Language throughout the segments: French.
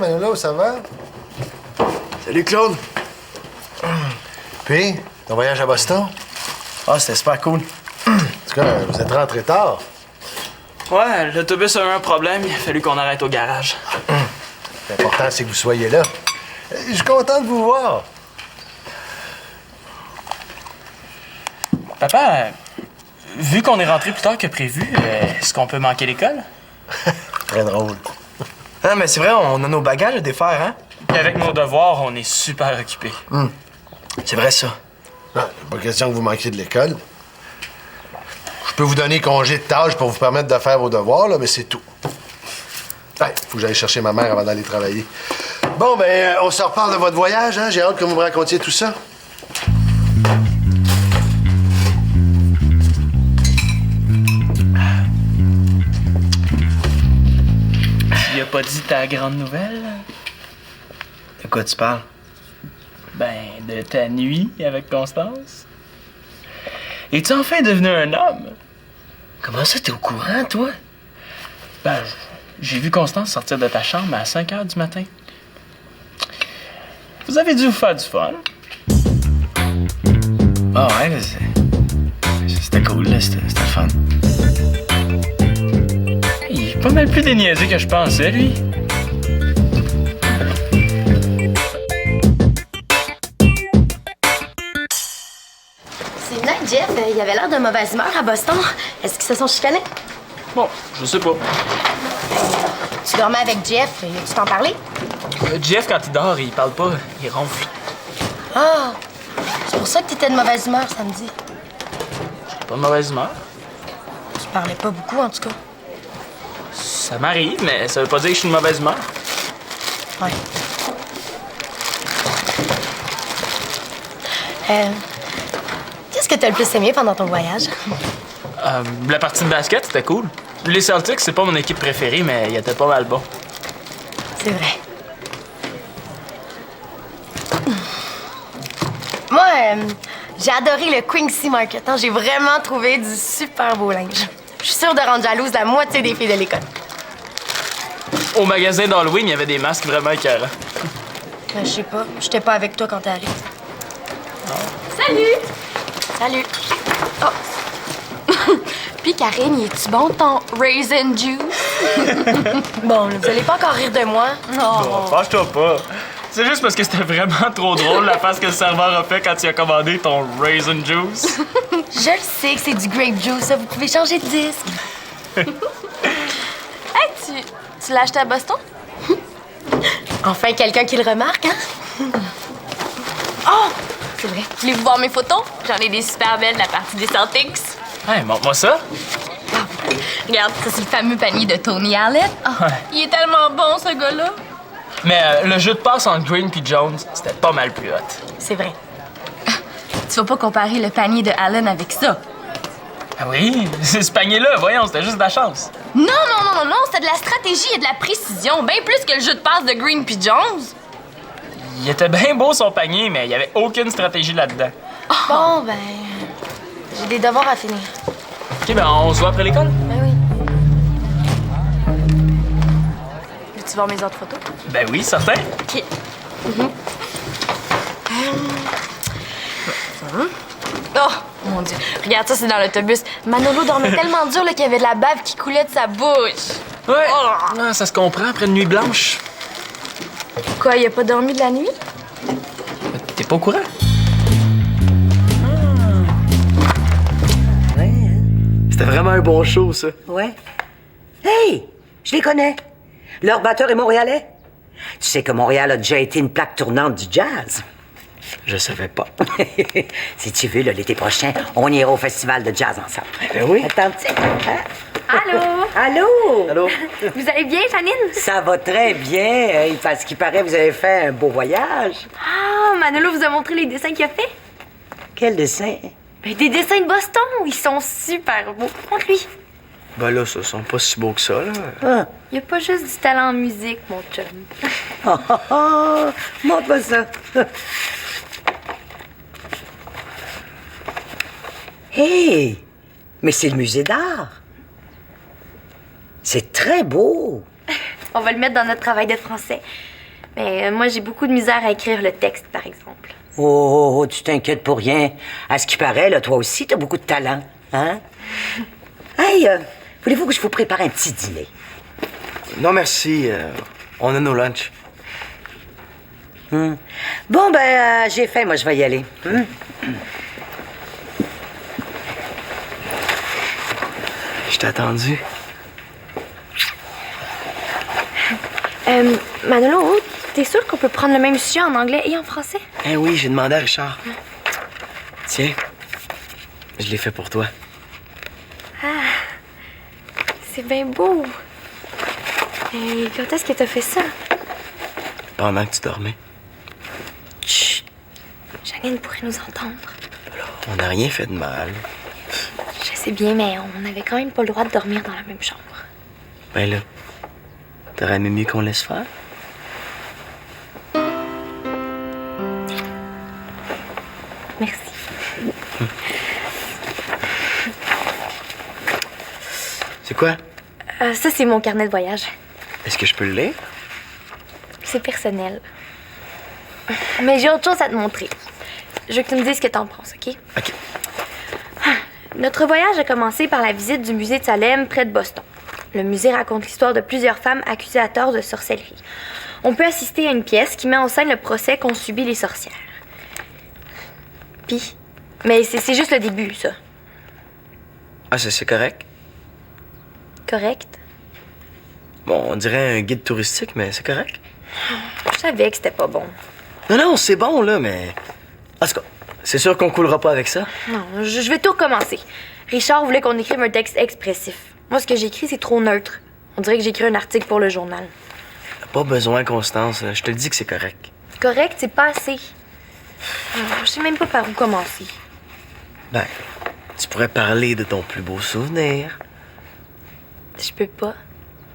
Manolo, ça va? Salut, Claude. Puis, ton voyage à Boston? Ah, c'était super cool. En tout cas, vous êtes rentré tard. Ouais, l'autobus a eu un problème. Il a fallu qu'on arrête au garage. L'important, c'est que vous soyez là. Je suis content de vous voir. Papa, vu qu'on est rentré plus tard que prévu, est-ce qu'on peut manquer l'école? Très drôle. Ah, mais c'est vrai, on a nos bagages à défaire, hein? Puis avec nos devoirs, on est super occupés. C'est vrai, ça. Non, pas question que vous manquiez de l'école. Je peux vous donner congé de tâche pour vous permettre de faire vos devoirs, là, mais c'est tout. Hey, faut que j'aille chercher ma mère avant d'aller travailler. Bon, ben, on se reparle de votre voyage, hein? J'ai hâte que vous me racontiez tout ça. Tu lui as pas dit ta grande nouvelle? De quoi tu parles? Ben, de ta nuit avec Constance. Es-tu enfin devenu un homme? Comment ça, t'es au courant, toi? Ben, j'ai vu Constance sortir de ta chambre à 5 h du matin. Vous avez dû vous faire du fun. Ah ouais, mais c'était cool, là. C'était le fun. Il est pas mal plus déniaisé que je pensais, lui. C'est vrai, Jeff, il avait l'air de mauvaise humeur à Boston. Est-ce qu'ils se sont chicanés? Bon, je sais pas. Tu dormais avec Jeff, tu t'en parlais? Jeff, quand il dort, il parle pas, il ronfle. Ah! C'est pour ça que t'étais de mauvaise humeur samedi. Pas de mauvaise humeur. Tu parlais pas beaucoup, en tout cas. Ça m'arrive, mais ça veut pas dire que je suis de mauvaise humeur. Ouais. Qu'est-ce que t'as le plus aimé pendant ton voyage? La partie de basket, c'était cool. Les Celtics, c'est pas mon équipe préférée, mais il était pas mal bon. C'est vrai. Moi, j'ai adoré le Quincy Market. Hein. J'ai vraiment trouvé du super beau linge. Je suis sûre de rendre jalouse la moitié des filles de l'école. Au magasin d'Halloween, il y avait des masques vraiment écœurants. Je sais pas. J'étais pas avec toi quand t'es arrivé. Salut! Salut. Oh. Puis Karine, y est-tu bon ton raisin juice? Bon, là, vous allez pas encore rire de moi? Bon, fâche-toi pas. C'est juste parce que c'était vraiment trop drôle la face que le serveur a fait quand il a commandé ton raisin juice. Je le sais que c'est du grape juice, ça. Vous pouvez changer de disque. Hey, tu l'as acheté à Boston? Enfin, quelqu'un qui le remarque, hein? Oh! C'est vrai. Voulez-vous voir mes photos? J'en ai des super belles de la partie des Celtics. Hey, montre-moi ça. Regarde, ça, c'est le fameux panier de Tony Allen. Oh, il est tellement bon, ce gars-là. Mais le jeu de passe entre Green puis Jones, c'était pas mal plus hot. C'est vrai. Tu vas pas comparer le panier de Allen avec ça. Ah oui? C'est ce panier-là, voyons, c'était juste de la chance. Non, c'était de la stratégie et de la précision, bien plus que le jeu de passe de Green puis Jones. Il était bien beau son panier, mais il y avait aucune stratégie là-dedans. Bon, ben... j'ai des devoirs à finir. OK, ben on se voit après l'école? Ben oui. Veux-tu voir mes autres photos? Ben oui, certain. OK. Oh, mon Dieu. Regarde, ça, c'est dans l'autobus. Manolo dormait tellement dur là, qu'il y avait de la bave qui coulait de sa bouche. Ouais, ah, ça se comprend après une nuit blanche. Quoi, il a pas dormi de la nuit? T'es pas au courant? Ouais, hein? C'était vraiment un bon show, ça. Ouais. Hey! Je les connais. Leur batteur est montréalais. Tu sais que Montréal a déjà été une plaque tournante du jazz. Je savais pas. Si tu veux, là, l'été prochain, on ira au festival de jazz ensemble. Ben oui. Attends, tiens. Hein? Allô? Allô? Allô? Vous allez bien, Janine? Ça va très bien. Parce qu'il paraît que vous avez fait un beau voyage. Ah, Manolo vous a montré les dessins qu'il a fait? Quel dessin? Ben, des dessins de Boston. Ils sont super beaux. Montre-lui. Ben là, ça sont pas si beaux que ça, là. Ah. Il n'y a pas juste du talent en musique, mon chum. Montre-moi ça. Hey! Mais c'est le musée d'art. C'est très beau. On va le mettre dans notre travail de français. Mais moi, j'ai beaucoup de misère à écrire le texte, par exemple. Oh, tu t'inquiètes pour rien. À ce qui paraît, là, toi aussi, t'as beaucoup de talent, hein? Hey, voulez-vous que je vous prépare un petit dîner? Non, merci. On a nos lunchs. Bon, ben, j'ai faim, moi, je vais y aller. Je t'ai attendu. Manolo, t'es sûr qu'on peut prendre le même sujet en anglais et en français? Eh oui, j'ai demandé à Richard. Tiens, je l'ai fait pour toi. C'est bien beau. Et quand est-ce que t'as fait ça? Pendant que tu dormais. Chut! Janine pourrait nous entendre. On n'a rien fait de mal. Je sais bien, mais on n'avait quand même pas le droit de dormir dans la même chambre. Ben là, t'aurais aimé mieux qu'on laisse faire? Merci. C'est quoi? Ça, c'est mon carnet de voyage. Est-ce que je peux le lire? C'est personnel. Mais j'ai autre chose à te montrer. Je veux que tu me dises ce que t'en penses, OK? OK. Notre voyage a commencé par la visite du musée de Salem, près de Boston. Le musée raconte l'histoire de plusieurs femmes accusées à tort de sorcellerie. On peut assister à une pièce qui met en scène le procès qu'ont subi les sorcières. Puis, mais c'est juste le début, ça. Ah, c'est correct? Correct? Bon, on dirait un guide touristique, mais c'est correct. Je savais que c'était pas bon. Non, c'est bon, là, mais... En tout cas, c'est sûr qu'on coulera pas avec ça. Non, je vais tout recommencer. Richard voulait qu'on écrive un texte expressif. Moi, ce que j'écris, c'est trop neutre. On dirait que j'écris un article pour le journal. Pas besoin, Constance. Je te le dis que c'est correct. Correct, c'est pas assez. Je sais même pas par où commencer. Ben, tu pourrais parler de ton plus beau souvenir. Je peux pas.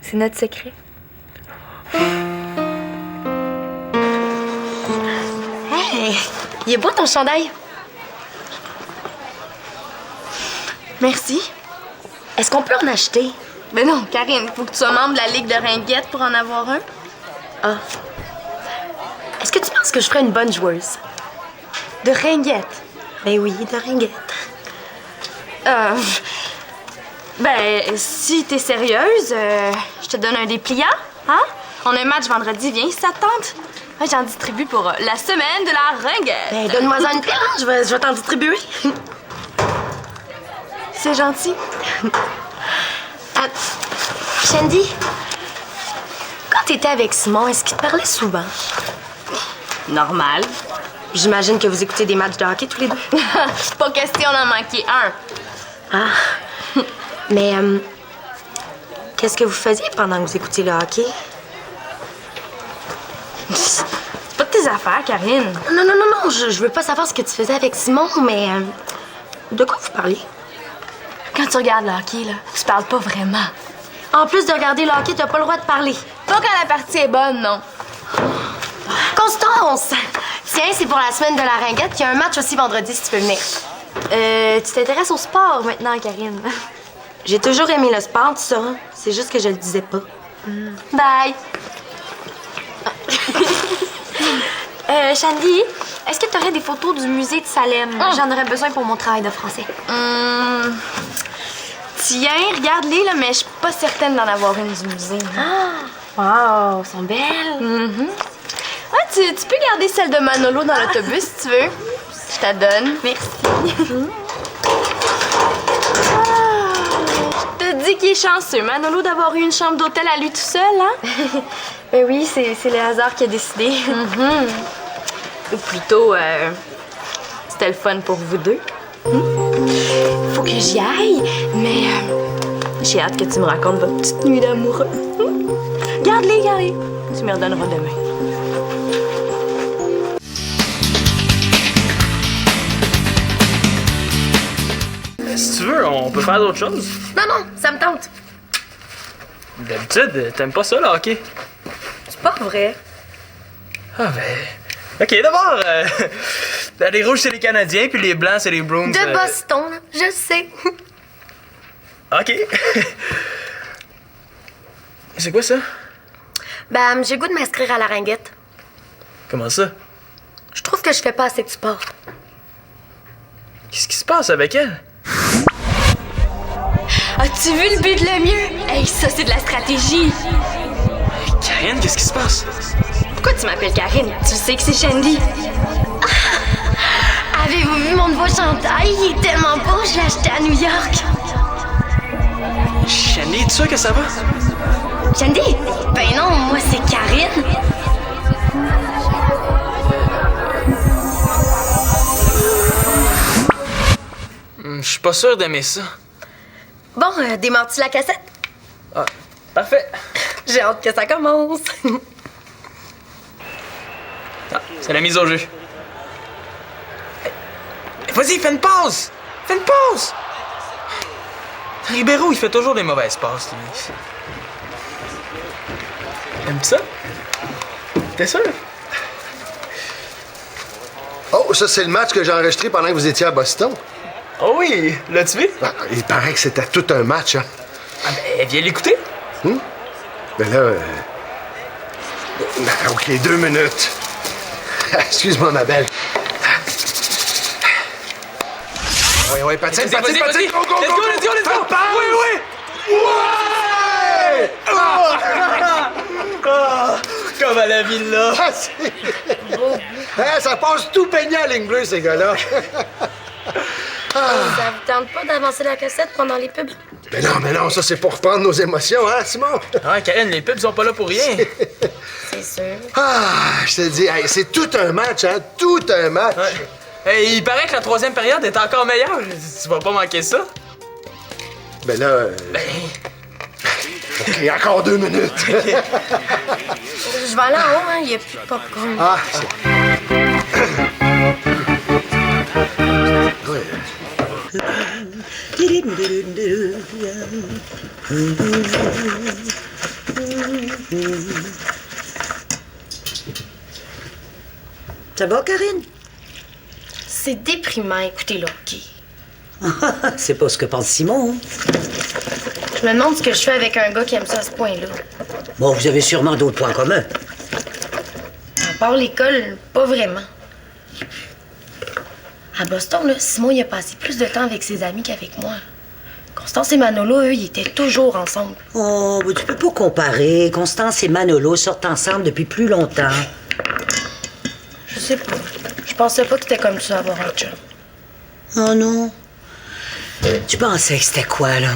C'est notre secret. Hey, il est beau ton chandail. Merci. Est-ce qu'on peut en acheter? Ben non, Karine, faut que tu sois membre de la Ligue de ringuettes pour en avoir un. Ah. Est-ce que tu penses que je ferais une bonne joueuse? De ringuettes? Ben oui, de ringuettes. Ben, si t'es sérieuse, je te donne un dépliant, hein? On a un match vendredi, viens si ça te tente. Ouais, j'en distribue pour la semaine de la ringuette. Ben, donne-moi-en une pile, hein? Je vais t'en distribuer. C'est gentil. Ah, Shandy, quand t'étais avec Simon, est-ce qu'il te parlait souvent? Normal. J'imagine que vous écoutez des matchs de hockey tous les deux. Pas question d'en manquer un. Ah. Mais, qu'est-ce que vous faisiez pendant que vous écoutiez le hockey? C'est pas de tes affaires, Karine. Non, je veux pas savoir ce que tu faisais avec Simon, mais, de quoi vous parliez? Quand tu regardes le hockey, là, tu parles pas vraiment. En plus de regarder le hockey, t'as pas le droit de parler. Pas quand la partie est bonne, non. Constance! Tiens, c'est pour la semaine de la ringuette. Il y a un match aussi vendredi, si tu peux venir. Tu t'intéresses au sport maintenant, Karine. J'ai toujours aimé le sport, tout ça. C'est juste que je le disais pas. Bye. Shandy, est-ce que tu aurais des photos du musée de Salem? J'en aurais besoin pour mon travail de français. Tiens, regarde-les, là, mais je suis pas certaine d'en avoir une du musée. Wow, elles sont belles. Ouais, tu peux garder celle de Manolo dans l'autobus si tu veux. Je te donne. Merci. Je te dis qu'il est chanceux, Manolo, d'avoir eu une chambre d'hôtel à lui tout seul, hein? Ben oui, c'est le hasard qui a décidé. Ou plutôt, c'était le fun pour vous deux. Faut que j'y aille, mais j'ai hâte que tu me racontes votre petite nuit d'amoureux. Garde-les. Tu me redonneras demain. Si tu veux, on peut faire d'autres choses. Non, ça me tente. D'habitude, t'aimes pas ça, le hockey? C'est pas vrai. Ah, ben... OK, d'abord, les rouges, c'est les Canadiens, puis les blancs, c'est les Bruins. De Boston, là, je sais. OK. C'est quoi ça? Ben, j'ai le goût de m'inscrire à la ringuette. Comment ça? Je trouve que je fais pas assez de sport. Qu'est-ce qui se passe avec elle? As-tu vu le but de le mieux? Hey, ça, c'est de la stratégie. Karine, qu'est-ce qui se passe? Pourquoi tu m'appelles Karine? Tu sais que c'est Shandy. Avez-vous vu mon nouveau chandail? Il est tellement beau, je l'ai acheté à New York. Shandy, es-tu sûr que ça va? Shandy? Ben non, moi c'est Karine. Je suis pas sûr d'aimer ça. Bon, démarres-tu la cassette? Ah, parfait. J'ai hâte que ça commence. Ah, c'est la mise au jeu. Vas-y, fais une pause! Fais une pause! Ribeiro, il fait toujours des mauvaises passes, lui. Aimes ça? T'es sûr? Oh, ça, c'est le match que j'ai enregistré pendant que vous étiez à Boston. Oh oui, l'as-tu vu? Ah, il paraît que c'était tout un match, hein. Ah ben, viens l'écouter. Ben là... Ben, OK, 2 minutes. Excuse-moi, ma belle. Oui, patine, Vas-y, patine. vas-y. Go, go, go, Let's go, let's go, let's go. Oui! Ouais! Comme à la villa. Ah, c'est... Hein, ça passe tout peigné à ligne bleue, ces gars-là. Ça vous tente pas d'avancer la cassette pendant les pubs? Mais non, ça, c'est pour reprendre nos émotions, hein, Simon? Ah, Karine, les pubs sont pas là pour rien. C'est sûr. Ah, je te dis, hey, c'est tout un match, hein, tout un match. Ouais. Hey, il paraît que la 3e période est encore meilleure. Tu vas pas manquer ça. Ben là... OK, encore 2 minutes. Je vais aller en haut, hein, il y a plus de popcorn. Ah, c'est... Ouais. Ça va, Karine? C'est déprimant, écoutez là, OK? C'est pas ce que pense Simon. Hein? Je me demande ce que je fais avec un gars qui aime ça à ce point-là. Bon, vous avez sûrement d'autres points communs. À part l'école, pas vraiment. À Boston, là, Simon il a passé plus de temps avec ses amis qu'avec moi. Constance et Manolo, eux, ils étaient toujours ensemble. Oh, mais tu peux pas comparer. Constance et Manolo sortent ensemble depuis plus longtemps. Je sais pas. Je pensais pas que c'était comme ça, avoir un chum. Oh non. Tu pensais que c'était quoi, là?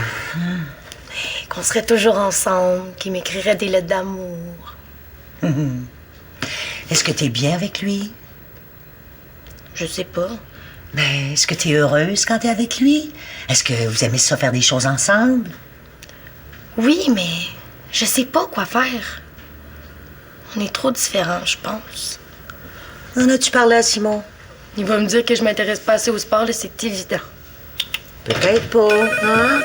Qu'on serait toujours ensemble, qu'il m'écrirait des lettres d'amour. Est-ce que t'es bien avec lui? Je sais pas. Mais est-ce que t'es heureuse quand t'es avec lui? Est-ce que vous aimez ça faire des choses ensemble? Oui, mais je sais pas quoi faire. On est trop différents, je pense. En as-tu parlé à Simon? Il va me dire que je m'intéresse pas assez au sport, là, c'est évident. Peut-être pas, hein?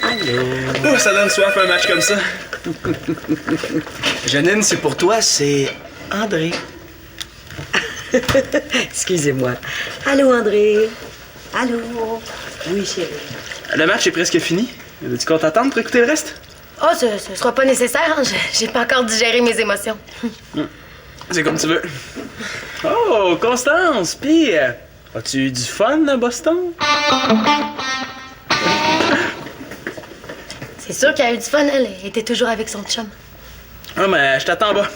Allô? Oh, ça donne soif un match comme ça. Janine, c'est pour toi, c'est André. Excusez-moi. Allô, André? Allô? Oui, chérie. Le match est presque fini. Tu comptes attendre pour écouter le reste? Oh, ce sera pas nécessaire, hein? J'ai pas encore digéré mes émotions. C'est comme tu veux. Oh, Constance, pis as-tu eu du fun à Boston? C'est sûr qu'elle a eu du fun, elle était toujours avec son chum. Ah, mais je t'attends en bas.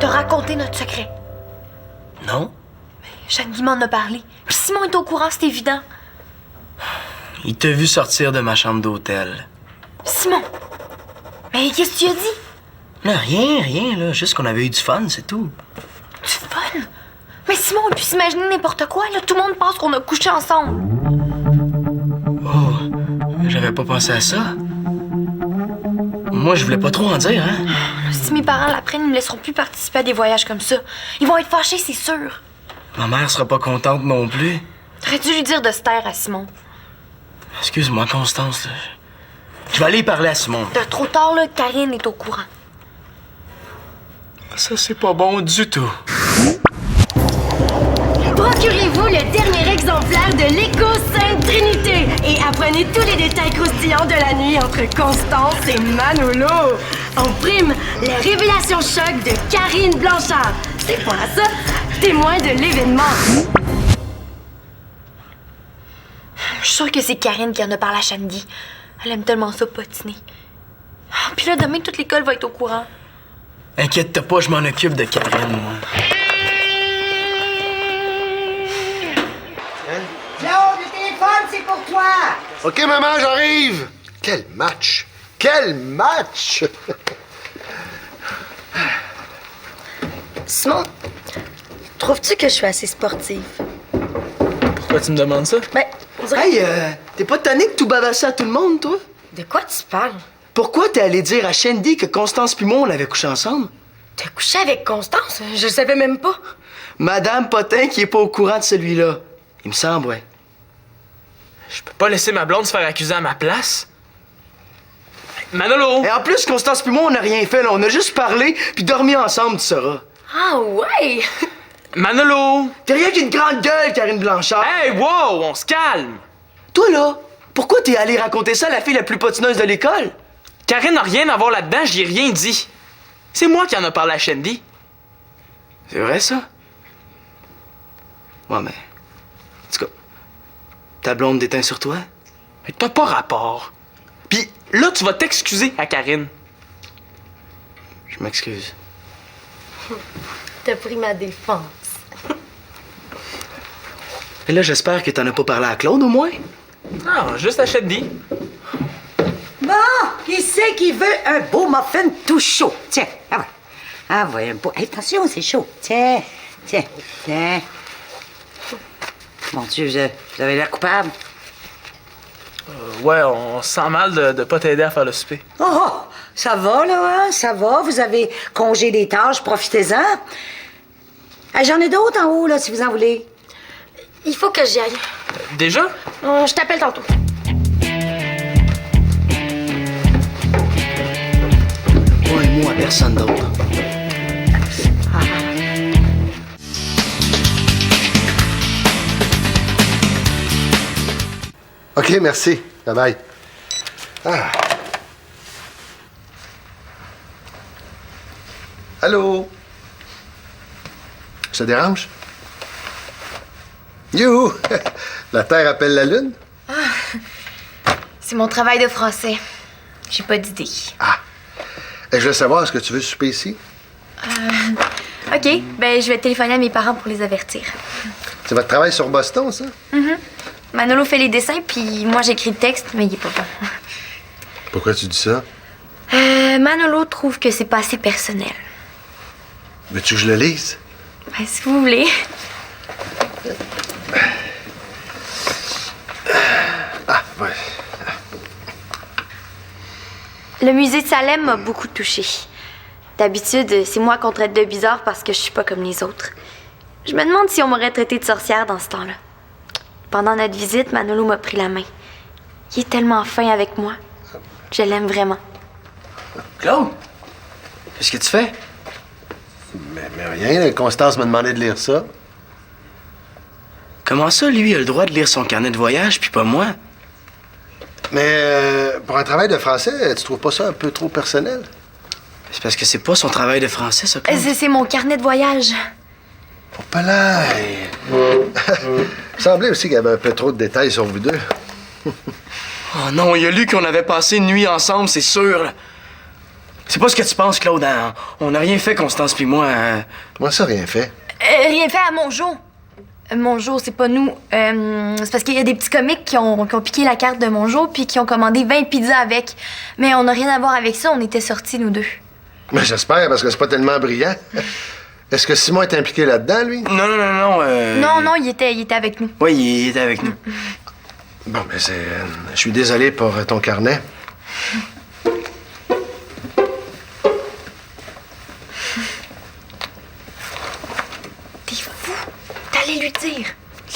T'as raconté notre secret. Non? Shandy m'en a parlé. Puis Simon est au courant, c'est évident. Il t'a vu sortir de ma chambre d'hôtel. Simon! Mais qu'est-ce que tu as dit? Non, rien, là. Juste qu'on avait eu du fun, c'est tout. Du fun? Mais Simon, il peut s'imaginer n'importe quoi, là. Tout le monde pense qu'on a couché ensemble. Oh, j'avais pas pensé à ça. Moi, je voulais pas trop en dire, hein. Si mes parents l'apprennent, ils me laisseront plus participer à des voyages comme ça. Ils vont être fâchés, c'est sûr. Ma mère sera pas contente non plus. T'aurais dû lui dire de se taire à Simon. Excuse-moi, Constance. Là. Je vais aller parler à Simon. T'as trop tard, là. Karine est au courant. Ça, c'est pas bon du tout. Procurez-vous le dernier exemplaire de l'Éco Sainte Trinité et apprenez tous les détails croustillants de la nuit entre Constance et Manolo. En prime, les révélations choc de Karine Blanchard. C'est quoi ça? Témoin de l'événement. Je suis sûre que c'est Karine qui en a parlé à Shandy. Elle aime tellement ça patiner. Puis là, demain, toute l'école va être au courant. Inquiète-toi pas, je m'en occupe de Karine, moi. Claude, le téléphone, c'est pour toi! OK, maman, j'arrive! Quel match! Quel match! Simon, trouves-tu que je suis assez sportive? Pourquoi tu me demandes ça? Ben, on dirait... Hey, t'es pas tanné que tout bavasser à tout le monde, toi? De quoi tu parles? Pourquoi t'es allé dire à Shandy que Constance puis moi, on avait couché ensemble? T'as couché avec Constance? Je le savais même pas. Madame Potin qui est pas au courant de celui-là. Il me semble, ouais. Je peux pas laisser ma blonde se faire accuser à ma place. Manolo! Et en plus, Constance puis moi, on n'a rien fait, là. On a juste parlé puis dormi ensemble, tu sauras. Ah ouais? Manolo! T'es rien qu'une grande gueule, Karine Blanchard. Hey, wow! On se calme! Toi, là, pourquoi t'es allé raconter ça à la fille la plus patineuse de l'école? Karine n'a rien à voir là-dedans, j'y ai rien dit. C'est moi qui en a parlé à Shandy. C'est vrai, ça? Ouais, mais... En tout cas, ta blonde déteint sur toi? Mais t'as pas rapport. Puis là, tu vas t'excuser à Karine. Je m'excuse. T'as pris ma défense. Et là, j'espère que t'en as pas parlé à Claude, au moins? Non, juste à Shandy. Bon, qui c'est qui veut un beau muffin tout chaud? Tiens, ah ouais. Ah ouais, un beau... Hey, attention, c'est chaud. Tiens, tiens, tiens. Mon Dieu, vous avez l'air coupable. Ouais, on se sent mal de pas t'aider à faire le souper. Oh, ça va, là, hein? Ça va. Vous avez congé des tâches, profitez-en. Hey, j'en ai d'autres en haut, là, si vous en voulez. Il faut que j'y aille. Déjà? Je t'appelle tantôt. Pas un mot à personne d'autre. OK, merci. Bye-bye. Ah. Allô? Ça te dérange? Youhou! La Terre appelle la Lune? C'est mon travail de français. J'ai pas d'idée. Ah! Et je veux savoir, est-ce que tu veux souper ici? OK, ben je vais téléphoner à mes parents pour les avertir. C'est votre travail sur Boston, ça? Manolo fait les dessins, puis moi j'écris le texte, mais il est pas bon. Pourquoi tu dis ça? Manolo trouve que c'est pas assez personnel. Veux-tu que je le lise? Ben, si vous voulez. Ah, ouais. Le musée de Salem m'a beaucoup touchée. D'habitude, c'est moi qu'on traite de bizarre parce que je suis pas comme les autres. Je me demande si on m'aurait traité de sorcière dans ce temps-là. Pendant notre visite, Manolo m'a pris la main. Il est tellement fin avec moi. Je l'aime vraiment. Claude? Qu'est-ce que tu fais? Mais rien, Constance m'a demandé de lire ça. Comment ça, lui, a le droit de lire son carnet de voyage, puis pas moi? Mais pour un travail de français, tu trouves pas ça un peu trop personnel? C'est parce que c'est pas son travail de français, ça, Claude. C'est mon carnet de voyage. Oh, palais! Il semblait aussi qu'il y avait un peu trop de détails sur vous deux. Oh non, il a lu qu'on avait passé une nuit ensemble, c'est sûr. Là. C'est pas ce que tu penses, Claude. Hein? On n'a rien fait, Constance puis moi. Hein? Comment ça, rien fait? Rien fait à Mongeau. Mongeau, c'est pas nous. C'est parce qu'il y a des petits comiques qui ont piqué la carte de Mongeau puis qui ont commandé 20 pizzas avec. Mais on n'a rien à voir avec ça, on était sortis, nous deux. Mais j'espère, parce que c'est pas tellement brillant. Est-ce que Simon est impliqué là-dedans, lui? Non. Non, il était avec nous. Oui, il était avec nous. Bon, mais c'est... je suis désolé pour ton carnet. T'es fou! T'allais lui dire.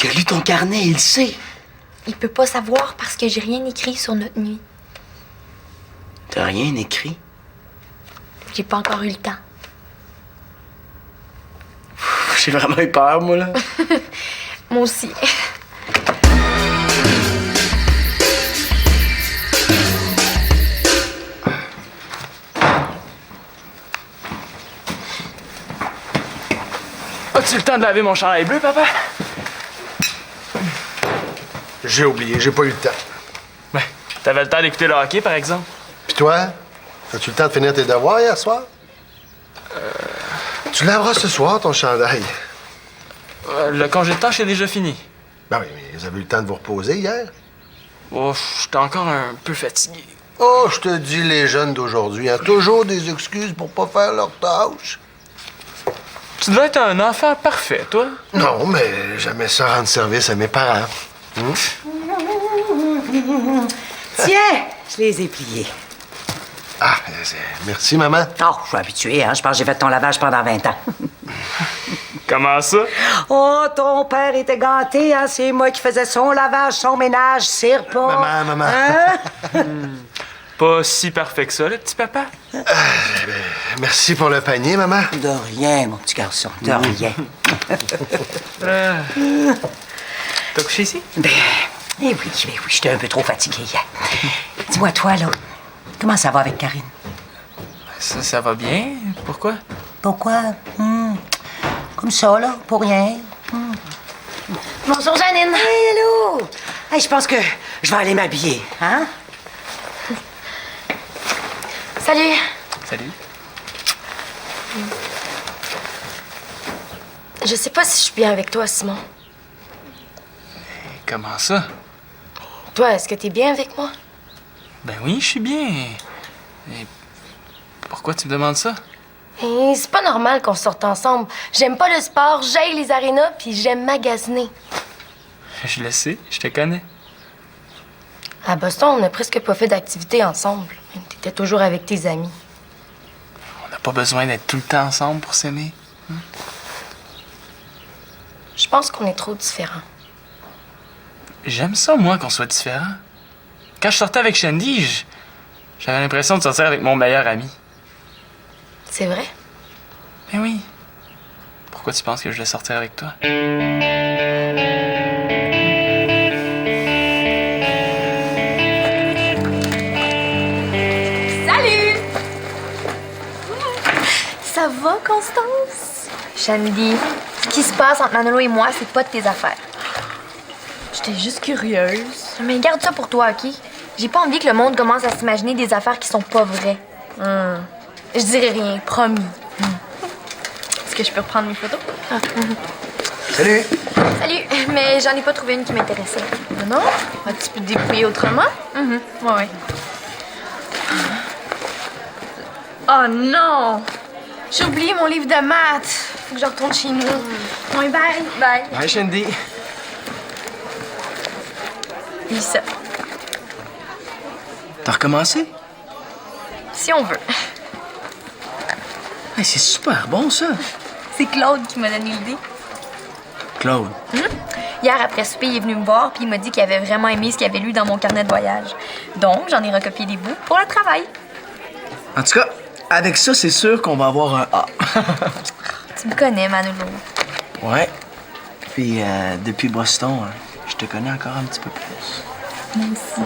Il a lu ton carnet, il le sait. Il peut pas savoir parce que j'ai rien écrit sur notre nuit. T'as rien écrit? J'ai pas encore eu le temps. J'ai vraiment eu peur, moi, là. Moi aussi. As-tu le temps de laver mon chandail bleu, papa? J'ai oublié, j'ai pas eu le temps. Ben, t'avais le temps d'écouter le hockey, par exemple? Puis toi, as-tu le temps de finir tes devoirs hier soir? Tu laveras ce soir ton chandail. Le congé de tâche est déjà fini. Ben oui, mais vous avez eu le temps de vous reposer hier? Oh, j'étais encore un peu fatigué. Oh, je te dis, les jeunes d'aujourd'hui ont toujours des excuses pour pas faire leur tâche. Tu devais être un enfant parfait, toi. Non, mais j'aimais ça rendre service à mes parents. Tiens, je les ai pliés. Ah, merci, maman. Oh, je suis habituée, hein. Je pense que j'ai fait ton lavage pendant 20 ans. Comment ça? Oh, ton père était gâté, hein. C'est moi qui faisais son lavage, son ménage, cire pas. Maman. Hein? Pas si parfait que ça, le petit papa. Merci pour le panier, maman. De rien, mon petit garçon, de rien. T'as couché ici? Ben oui, j'étais un peu trop fatiguée hier. Dis-moi, toi, là, comment ça va avec Karine? Ça va bien. Pourquoi? Pourquoi? Comme ça, là, pour rien. Bonjour, Janine. Hey, hello! Hey, je pense que je vais aller m'habiller, hein? Salut. Salut. Je sais pas si je suis bien avec toi, Simon. Comment ça? Toi, est-ce que t'es bien avec moi? Ben oui, je suis bien. Et pourquoi tu me demandes ça? Et c'est pas normal qu'on sorte ensemble. J'aime pas le sport, j'aille les arénas, puis j'aime magasiner. Je le sais, je te connais. À Boston, on n'a presque pas fait d'activité ensemble. T'étais toujours avec tes amis. On n'a pas besoin d'être tout le temps ensemble pour s'aimer. Je pense qu'on est trop différents. J'aime ça, moi, qu'on soit différents. Quand je sortais avec Shandy, j'avais l'impression de sortir avec mon meilleur ami. C'est vrai? Ben oui. Pourquoi tu penses que je vais sortir avec toi? Salut! Ça va, Constance? Shandy, ce qui se passe entre Manolo et moi, c'est pas de tes affaires. J'étais juste curieuse. Mais garde ça pour toi, OK? J'ai pas envie que le monde commence à s'imaginer des affaires qui sont pas vraies. Je dirai rien, promis. Est-ce que je peux reprendre mes photos? Salut. Salut, mais j'en ai pas trouvé une qui m'intéressait. Non? Tu peux te débrouiller autrement? Ouais. Oh non! J'ai oublié mon livre de maths. Faut que je retourne chez nous. Ouais, bye. Bye. Bye, Shandy. Lis ça, T'as recommencé? si on veut. Hey, c'est super bon, ça. C'est Claude qui m'a donné l'idée. Claude. Hier, après souper, il est venu me voir puis il m'a dit qu'il avait vraiment aimé ce qu'il avait lu dans mon carnet de voyage. Donc, j'en ai recopié des bouts pour le travail. En tout cas, avec ça, c'est sûr qu'on va avoir un A. Tu me connais, Manolo. Ouais. Puis, depuis Boston, je te connais encore un petit peu plus. Moi aussi.